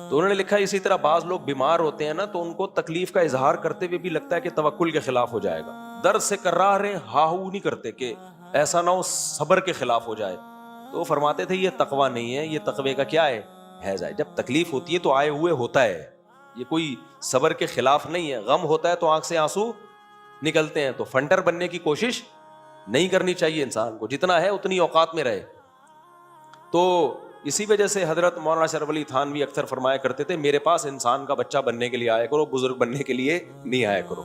تو انہوں نے لکھا اسی طرح بعض لوگ بیمار ہوتے ہیں نا تو ان کو تکلیف کا اظہار کرتے ہوئے بھی لگتا ہے کہ توکل کے خلاف ہو جائے گا، درد سے کرا رہے ہا ہو نہیں کرتے کہ ایسا نہ ہو صبر کے خلاف ہو جائے. تو وہ فرماتے تھے یہ تقوی نہیں ہے، یہ تقوی کا کیا ہے، حیض ہے. جب تکلیف ہوتی ہے تو آئے ہوئے ہوتا ہے، یہ کوئی صبر کے خلاف نہیں ہے. غم ہوتا ہے تو آنکھ سے آنسو نکلتے ہیں. تو فنٹر بننے کی کوشش نہیں کرنی چاہیے انسان کو، جتنا ہے اتنی اوقات میں رہے. تو اسی وجہ سے حضرت مولانا اشرف علی تھانوی اکثر فرمایا کرتے تھے میرے پاس انسان کا بچہ بننے کے لیے آیا کرو، بزرگ بننے کے لیے نہیں آیا کرو.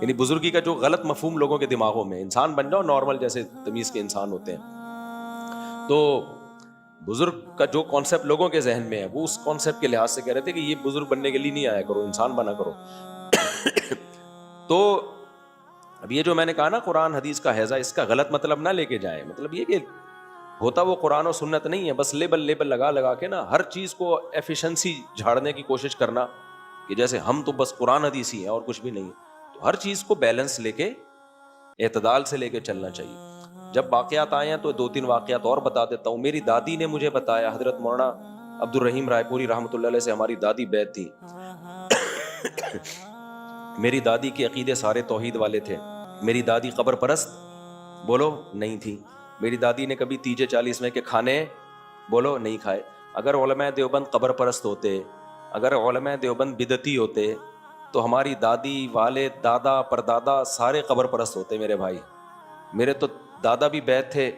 یعنی بزرگی کا جو غلط مفہوم لوگوں کے دماغوں میں، انسان بن جاؤ نارمل جیسے تمیز کے انسان ہوتے ہیں. تو بزرگ کا جو کانسیپٹ لوگوں کے ذہن میں ہے وہ اس کانسیپٹ کے لحاظ سے کہہ رہے تھے کہ یہ بزرگ بننے کے لیے نہیں آیا کرو، انسان بنا کرو. تو اب یہ جو میں نے کہا نا قرآن حدیث کا حیضہ، اس کا غلط مطلب نہ لے کے جائیں. مطلب یہ کہ ہوتا وہ قرآن و سنت نہیں ہے، بس لیبل لگا کے نا ہر چیز کو ایفیشنسی جھاڑنے کی کوشش کرنا کہ جیسے ہم تو بس قرآن حدیث ہی ہیں اور کچھ بھی نہیں. تو ہر چیز کو بیلنس لے کے، اعتدال سے لے کے چلنا چاہیے. جب واقعات آئے ہیں تو 2-3 واقعات اور بتا دیتا ہوں. میری دادی نے مجھے بتایا، حضرت مولانا عبد الرحیم رائے پوری رحمۃ اللہ علیہ سے ہماری دادی بیعت تھی. میری دادی کے عقیدے سارے توحید والے تھے. میری دادی قبر پرست بولو نہیں تھی. میری دادی نے کبھی تیجے 40ویں کے کھانے بولو نہیں کھائے. اگر علماء دیوبند قبر پرست ہوتے، اگر علماء دیوبند بدعتی ہوتے تو ہماری دادی، والد، دادا، پردادا سارے قبر پرست ہوتے. میرے بھائی، میرے تو دادا بھی بیعت تھے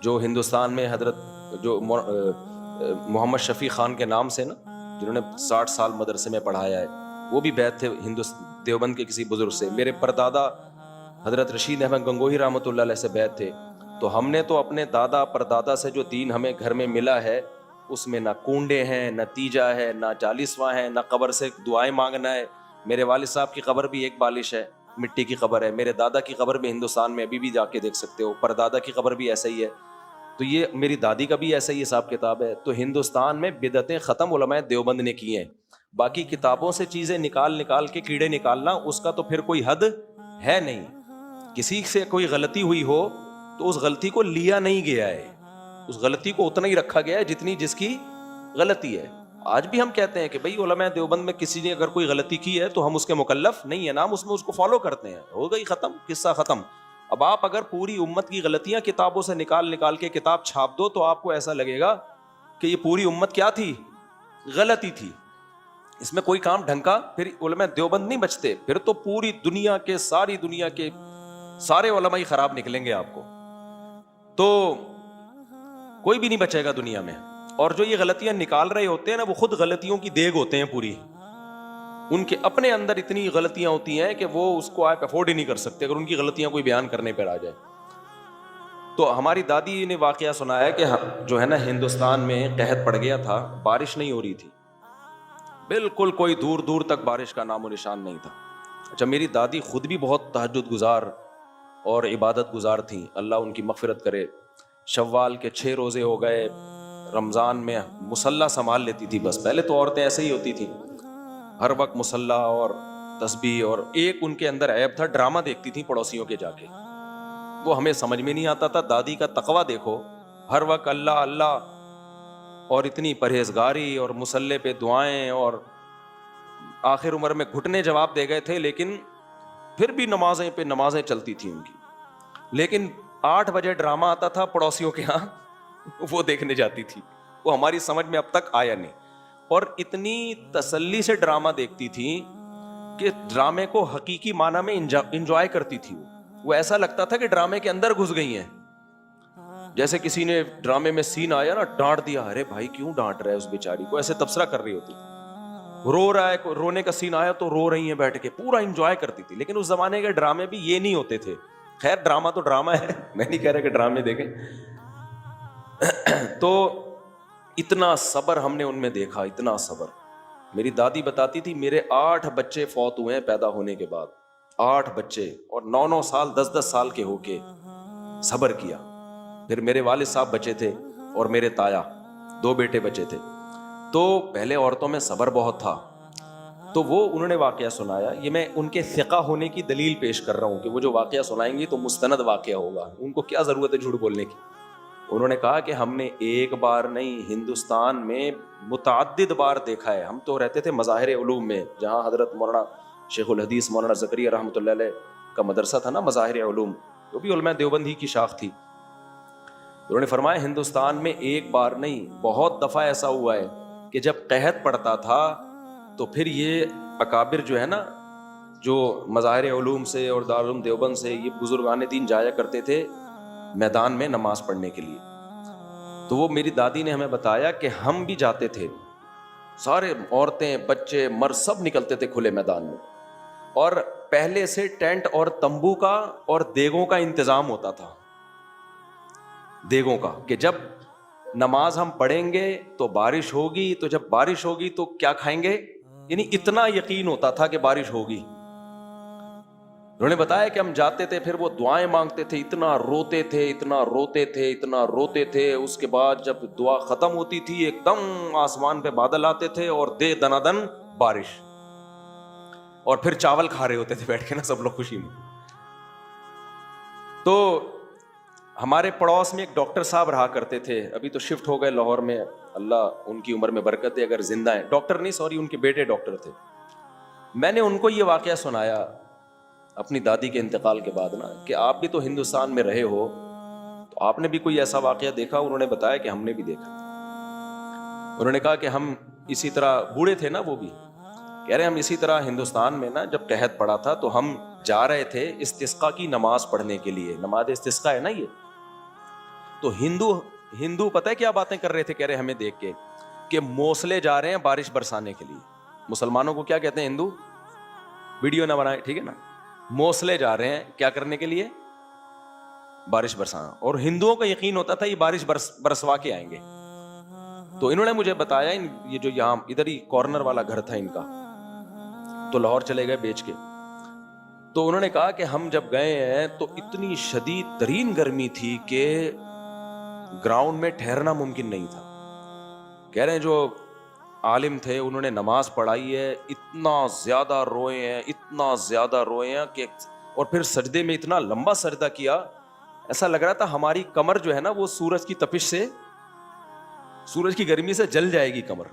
جو ہندوستان میں حضرت جو محمد شفیع خان کے نام سے نا، جنہوں نے 60 سال مدرسے میں پڑھایا ہے، وہ بھی بیعت تھے دیوبند کے کسی بزرگ سے. میرے پردادا حضرت رشید احمد گنگوہی رحمۃ اللہ علیہ سے بیعت تھے. تو ہم نے تو اپنے دادا پردادا سے جو دین ہمیں گھر میں ملا ہے اس میں نہ کنڈے ہیں، نہ تیجا ہے، نہ 40واں ہے، نہ قبر سے دعائیں مانگنا ہے. میرے والد صاحب کی قبر بھی ایک بالش ہے، مٹی کی قبر ہے. میرے دادا کی قبر بھی ہندوستان میں ابھی بھی جا کے دیکھ سکتے ہو. پردادا کی قبر بھی ایسا ہی ہے. تو یہ میری دادی کا بھی ایسا ہی حساب کتاب ہے. تو ہندوستان میں بدعتیں ختم علماء دیوبند نے کی ہیں. باقی کتابوں سے چیزیں نکال کے کیڑے نکالنا، اس کا تو پھر کوئی حد ہے نہیں. کسی سے کوئی غلطی ہوئی ہو تو اس غلطی کو لیا نہیں گیا ہے، اس غلطی کو اتنا ہی رکھا گیا ہے جتنی جس کی غلطی ہے. آج بھی ہم کہتے ہیں کہ بھئی علماء دیوبند میں کسی نے اگر کوئی غلطی کی ہے تو ہم اس کے مکلف نہیں ہیں، نام اس میں اس کو فالو کرتے ہیں. ہو گئی ختم، قصہ ختم. اب آپ اگر پوری امت کی غلطیاں کتابوں سے نکال کے کتاب چھاپ دو تو آپ کو ایسا لگے گا کہ یہ پوری امت کیا تھی، غلطی تھی. اس میں کوئی کام ڈھنگ کا پھر علماء دیوبند نہیں بچتے، پھر تو پوری دنیا کے سارے علماء ہی خراب نکلیں گے آپ کو. تو کوئی بھی نہیں بچے گا دنیا میں. اور جو یہ غلطیاں نکال رہے ہوتے ہیں نا، وہ خود غلطیوں کی دیگ ہوتے ہیں پوری. ان کے اپنے اندر اتنی غلطیاں ہوتی ہیں کہ وہ اس کو آپ افورڈ ہی نہیں کر سکتے اگر ان کی غلطیاں کوئی بیان کرنے پر آ جائے. تو ہماری دادی نے واقعہ سنایا کہ جو ہے نا ہندوستان میں قحط پڑ گیا تھا، بارش نہیں ہو رہی تھی، بالکل کوئی دور دور تک بارش کا نام و نشان نہیں تھا. اچھا، میری دادی خود بھی بہت تہجد گزار اور عبادت گزار تھیں، اللہ ان کی مغفرت کرے. شوال کے 6 روزے ہو گئے، رمضان میں مصلی سنبھال لیتی تھی. بس پہلے تو عورتیں ایسے ہی ہوتی تھیں، ہر وقت مصلی اور تسبیح. اور ایک ان کے اندر عیب تھا، ڈرامہ دیکھتی تھیں پڑوسیوں کے جا کے. وہ ہمیں سمجھ میں نہیں آتا تھا. دادی کا تقویٰ دیکھو، ہر وقت اللہ اللہ، اور اتنی پرہیزگاری اور مصلی پہ دعائیں. اور آخر عمر میں گھٹنے جواب دے گئے تھے، لیکن پھر بھی نمازیں پہ نمازیں چلتی تھیں ان کی. لیکن 8 بجے ڈرامہ آتا تھا پڑوسیوں کے ہاں، وہ دیکھنے جاتی تھی. وہ ہماری سمجھ میں اب تک آیا نہیں. اور اتنی تسلی سے ڈرامہ دیکھتی تھی کہ ڈرامے کو حقیقی معنی میں انجوائے کرتی تھی. وہ ایسا لگتا تھا کہ ڈرامے کے اندر گھس گئی ہیں. جیسے کسی نے ڈرامے میں سین آیا نا، ڈانٹ دیا، ارے بھائی کیوں ڈانٹ رہا ہے اس بیچاری کو، ایسے تبصرہ کر رہی ہوتی. رو رہا ہے، رونے کا سین آیا تو رو رہی ہیں بیٹھ کے، پورا انجوائے کرتی تھی. لیکن اس زمانے کے ڈرامے بھی یہ نہیں ہوتے تھے. خیر ڈرامہ تو ڈرامہ ہے، میں نہیں کہہ رہا کہ ڈرامے دیکھیں. تو اتنا صبر ہم نے ان میں دیکھا، اتنا صبر. میری دادی بتاتی تھی میرے 8 بچے فوت ہوئے ہیں پیدا ہونے کے بعد، 8 بچے، اور 9 سال 10 سال کے ہو کے صبر کیا. پھر میرے والد صاحب بچے تھے اور میرے تایا 2 بیٹے بچے تھے. تو پہلے عورتوں میں صبر بہت تھا. تو وہ انہوں نے واقعہ سنایا، یہ میں ان کے ثقہ ہونے کی دلیل پیش کر رہا ہوں کہ وہ جو واقعہ سنائیں گی تو مستند واقعہ ہوگا. ان کو کیا ضرورت ہے جھوٹ بولنے کی. انہوں نے کہا کہ ہم نے ایک بار نہیں، ہندوستان میں متعدد بار دیکھا ہے. ہم تو رہتے تھے مظاہر علوم میں، جہاں حضرت مولانا شیخ الحدیث مولانا زکریا رحمۃ اللہ علیہ کا مدرسہ تھا نا، مظاہر علوم، وہ بھی علماء دیوبند ہی کی شاخ تھی. انہوں نے فرمایا ہندوستان میں ایک بار نہیں بہت دفعہ ایسا ہوا ہے کہ جب قحط پڑتا تھا تو پھر یہ اکابر جو ہے نا، جو مظاہر علوم سے اور دارالعلوم دیوبند سے یہ بزرگان دین جایا کرتے تھے میدان میں نماز پڑھنے کے لیے. تو وہ میری دادی نے ہمیں بتایا کہ ہم بھی جاتے تھے، سارے عورتیں بچے مرد سب نکلتے تھے کھلے میدان میں، اور پہلے سے ٹینٹ اور تمبو کا اور دیگوں کا انتظام ہوتا تھا، دیگوں کا، کہ جب نماز ہم پڑھیں گے تو بارش ہوگی، تو جب بارش ہوگی تو کیا کھائیں گے، یعنی اتنا یقین ہوتا تھا کہ بارش ہوگی. انہوں نے بتایا کہ ہم جاتے تھے، پھر وہ دعائیں مانگتے تھے، اتنا روتے تھے اتنا روتے تھے اتنا روتے تھے. اس کے بعد جب دعا ختم ہوتی تھی ایک دم آسمان پہ بادل آتے تھے اور دے دنادن بارش، اور پھر چاول کھا رہے ہوتے تھے بیٹھ کے نا سب لوگ خوشی میں. تو ہمارے پڑوس میں ایک ڈاکٹر صاحب رہا کرتے تھے، ابھی تو شفٹ ہو گئے لاہور میں، اللہ ان کی عمر میں برکت دے اگر زندہ ہیں. ڈاکٹر نہیں، سوری، ان کے بیٹے ڈاکٹر تھے. میں نے ان کو یہ واقعہ سنایا اپنی دادی کے انتقال کے بعد نا، کہ آپ بھی تو ہندوستان میں رہے ہو، تو آپ نے بھی کوئی ایسا واقعہ دیکھا؟ انہوں نے بتایا کہ ہم نے بھی دیکھا. انہوں نے کہا کہ ہم اسی طرح، بوڑھے تھے نا وہ بھی، کہہ رہے ہم اسی طرح ہندوستان میں نا جب قحط پڑا تھا تو ہم جا رہے تھے استسقاء کی نماز پڑھنے کے لیے، نماز استسقاء ہے نا یہ. تو ہندو پتہ ہے کیا باتیں کر رہے تھے، کہہ رہے ہمیں دیکھ کے کہ موصلے جا رہے ہیں بارش برسانے کے لیے. مسلمانوں کو کیا کہتے ہیں ہندو، ویڈیو نہ بنائے ٹھیک ہے نا، موصلے جا رہے ہیں کیا کرنے کے لیے، بارش برسانا. اور ہندوؤں کا یقین ہوتا تھا یہ بارش برسوا کے آئیں گے. تو انہوں نے مجھے بتایا یہ جو یہاں ادھر ہی کارنر والا گھر تھا ان کا، تو لاہور چلے گئے بیچ کے. تو انہوں نے کہا کہ ہم جب گئے ہیں تو اتنی شدید ترین گرمی تھی کہ گراؤنڈ میں ٹھہرنا ممکن نہیں تھا. کہہ رہے ہیں جو عالم تھے انہوں نے نماز پڑھائی ہے، اتنا زیادہ روئے ہیں اتنا زیادہ روئے ہیں کہ، اور پھر سجدے میں اتنا لمبا سجدہ کیا، ایسا لگ رہا تھا ہماری کمر جو ہے نا وہ سورج کی تپش سے، سورج کی گرمی سے جل جائے گی کمر.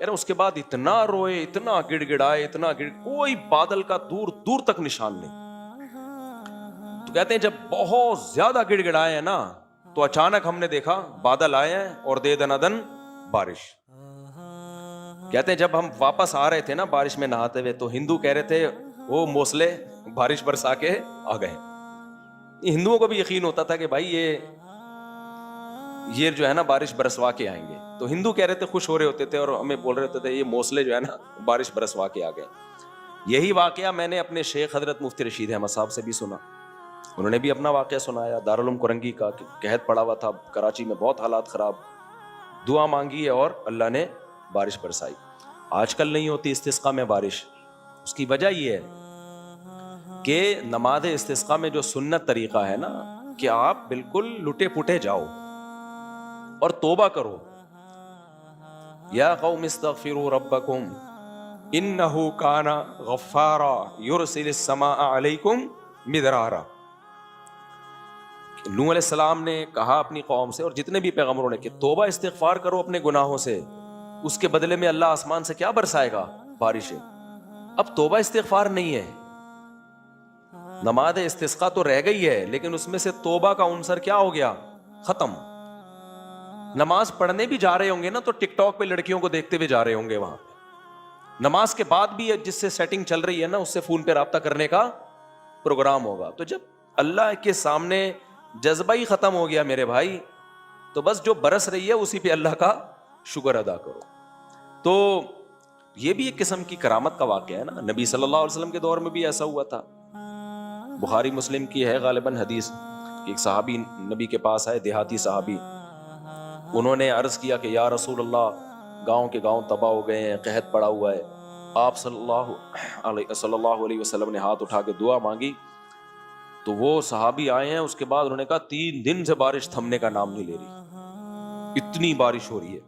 یار اس کے بعد اتنا روئے اتنا گڑ گڑائے کوئی بادل کا دور دور تک نشان نہیں. تو کہتے ہیں جب بہت زیادہ گڑ گڑائے ہیں نا تو اچانک ہم نے دیکھا بادل آئے ہیں اور دے دنادن بارش. کہتے ہیں جب ہم واپس آ رہے تھے نا بارش میں نہاتے ہوئے تو ہندو کہہ رہے تھے وہ موصلے بارش برسا کے آ گئے. ہندوؤں کو بھی یقین ہوتا تھا کہ بھائی یہ جو ہے نا بارش برسوا کے آئیں گے. تو ہندو کہہ رہے تھے، خوش ہو رہے ہوتے تھے اور ہمیں بول رہے ہوتے تھے یہ موصلے جو ہے نا بارش برسوا کے آ گئے. یہی واقعہ میں نے اپنے شیخ حضرت مفتی رشید احمد صاحب سے بھی سنا، انہوں نے بھی اپنا واقعہ سنایا دارالعلوم کرنگی کا، کہ قحط پڑا ہوا تھا کراچی میں، بہت حالات خراب، دعا مانگی ہے اور اللہ نے بارش برسائی. آج کل نہیں ہوتی استسقاء میں بارش، اس کی وجہ یہ ہے کہ نماز استسقاء میں جو سنت طریقہ ہے نا کہ آپ بالکل لٹے پٹے جاؤ اور توبہ کرو. یا قوم استغفروا ربکم انہ کان غفارا یرسل السماء علیکم مدرارا. نوح علیہ السلام نے کہا اپنی قوم سے اور جتنے بھی پیغمبروں نے کہ توبہ استغفار کرو اپنے گناہوں سے، اس کے بدلے میں اللہ آسمان سے کیا برسائے گا، بارشیں. اب توبہ استغفار نہیں ہے، نماز استسقاء تو رہ گئی ہے لیکن اس میں سے توبہ کا عنصر کیا ہو گیا، ختم. نماز پڑھنے بھی جا رہے ہوں گے نا تو ٹک ٹاک پہ لڑکیوں کو دیکھتے ہوئے جا رہے ہوں گے وہاں. نماز کے بعد بھی جس سے سیٹنگ چل رہی ہے نا اس سے فون پہ رابطہ کرنے کا پروگرام ہوگا. تو جب اللہ کے سامنے جذبہ ہی ختم ہو گیا میرے بھائی، تو بس جو برس رہی ہے اسی پہ اللہ کا شکر ادا کرو. تو یہ بھی ایک قسم کی کرامت کا واقعہ ہے نا، نبی صلی اللہ علیہ وسلم کے دور میں بھی ایسا ہوا تھا. بخاری مسلم کی ہے غالباً حدیث، ایک صحابی نبی کے پاس آئے، دیہاتی صحابی، انہوں نے عرض کیا کہ یا رسول اللہ گاؤں کے گاؤں تباہ ہو گئے ہیں، قحط پڑا ہوا ہے. آپ صلی اللہ علیہ وسلم نے ہاتھ اٹھا کے دعا مانگی. تو وہ صحابی آئے ہیں، اس کے بعد انہوں نے کہا 3 دن سے بارش تھمنے کا نام نہیں لے رہی، اتنی بارش ہو رہی ہے.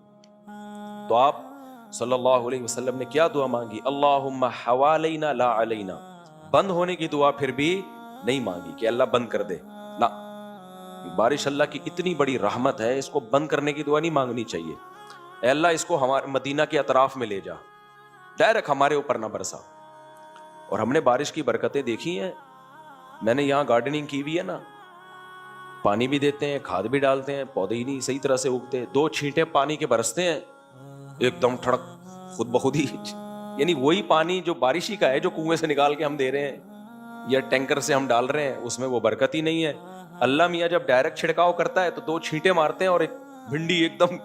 تو آپ صلی اللہ علیہ وسلم نے کیا دعا مانگی، اللہم حوالینا لا علینا. بند ہونے کی دعا پھر بھی نہیں مانگی کہ اللہ بند کر دے، نہ، بارش اللہ کی اتنی بڑی رحمت ہے، اس کو بند کرنے کی دعا نہیں مانگنی چاہیے. اے اللہ اس کو ہمارے مدینہ کے اطراف میں لے جا، ڈائریکٹ ہمارے اوپر نہ برسا. اور ہم نے بارش کی برکتیں دیکھی ہیں. میں نے یہاں گارڈننگ کی ہوئی ہے نا، پانی بھی دیتے ہیں، کھاد بھی ڈالتے ہیں، پودے ہی نہیں صحیح طرح سے اگتے. 2 چھینٹے پانی کے برستے ہیں، ایک دم ٹھڑک خود بخود ہی. یعنی وہی پانی جو بارشی کا ہے، جو کنویں سے نکال کے ہم دے رہے ہیں یا ٹینکر سے ہم ڈال رہے ہیں، اس میں وہ برکت ہی نہیں ہے. اللہ میاں جب ڈائریکٹ چھڑکاؤ کرتا ہے تو 2 چھینٹے مارتے ہیں اور ایک بھنڈی ایک دم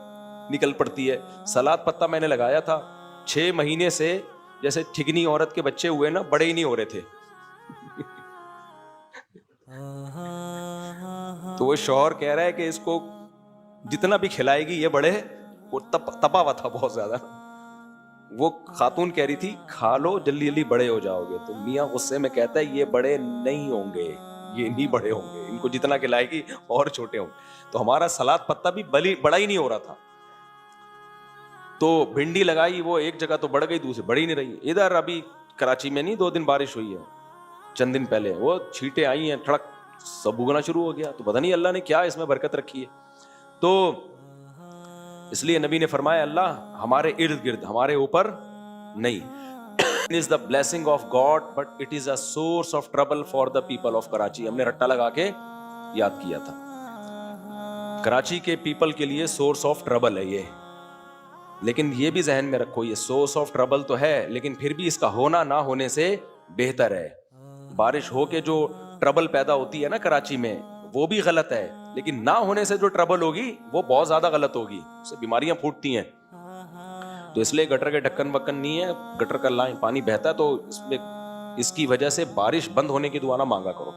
نکل پڑتی ہے. سلاد پتہ میں نے لگایا تھا 6 مہینے سے، جیسے ٹھگنی عورت کے بچے ہوئے نا، بڑے ہی نہیں ہو رہے تھے. تو وہ شوہر کہہ رہا ہے کہ اس کو جتنا بھی کھلائے گی یہ بڑے. وہ تپا ہوا تھا بہت زیادہ. وہ خاتون کہہ رہی تھی کھا لو جلدی جلدی بڑے ہو جاؤ گے. تو میاں غصے میں کہتا ہے یہ بڑے نہیں ہوں گے، یہ نہیں بڑے ہوں گے، ان کو جتنا کھلائے گی اور چھوٹے ہوں گے. تو ہمارا سلاد پتہ بھی بڑا ہی نہیں ہو رہا تھا. تو بھنڈی لگائی، وہ ایک جگہ تو بڑھ گئی، دوسری بڑی نہیں رہی. ادھر ابھی کراچی میں نہیں 2 دن بارش ہوئی ہے، چند دن پہلے وہ چھینٹیں آئی ہیں، ٹھڑک سب اگنا شروع ہو گیا. تو پتہ نہیں اللہ نے کیا اس میں برکت رکھی ہے. تو اس لیے نبی نے فرمایا اللہ ہمارے ارد گرد، ہمارے اوپر نہیں. It is the blessing of God but it is a source of trouble for the people of Karachi. ہم نے رٹا لگا کے یاد کیا تھا. کراچی کے پیپل کے لیے سورس آف ٹربل ہے یہ. لیکن یہ بھی ذہن میں رکھو، یہ سورس آف ٹربل تو ہے، لیکن پھر بھی اس کا ہونا نہ ہونے سے بہتر ہے. بارش ہو کے جو ٹربل پیدا ہوتی ہے نا کراچی میں، وہ بھی غلط ہے، لیکن نہ ہونے سے جو ٹربل ہوگی وہ بہت زیادہ غلط ہوگی، اس سے بیماریاں پھوٹتی ہیں. تو اس لیے گٹر کے ڈھکن وکن نہیں ہے، گٹر کا لائن پانی بہتا ہے تو اس میں اس کی وجہ سے بارش بند ہونے کی دعا نہ مانگا کرو.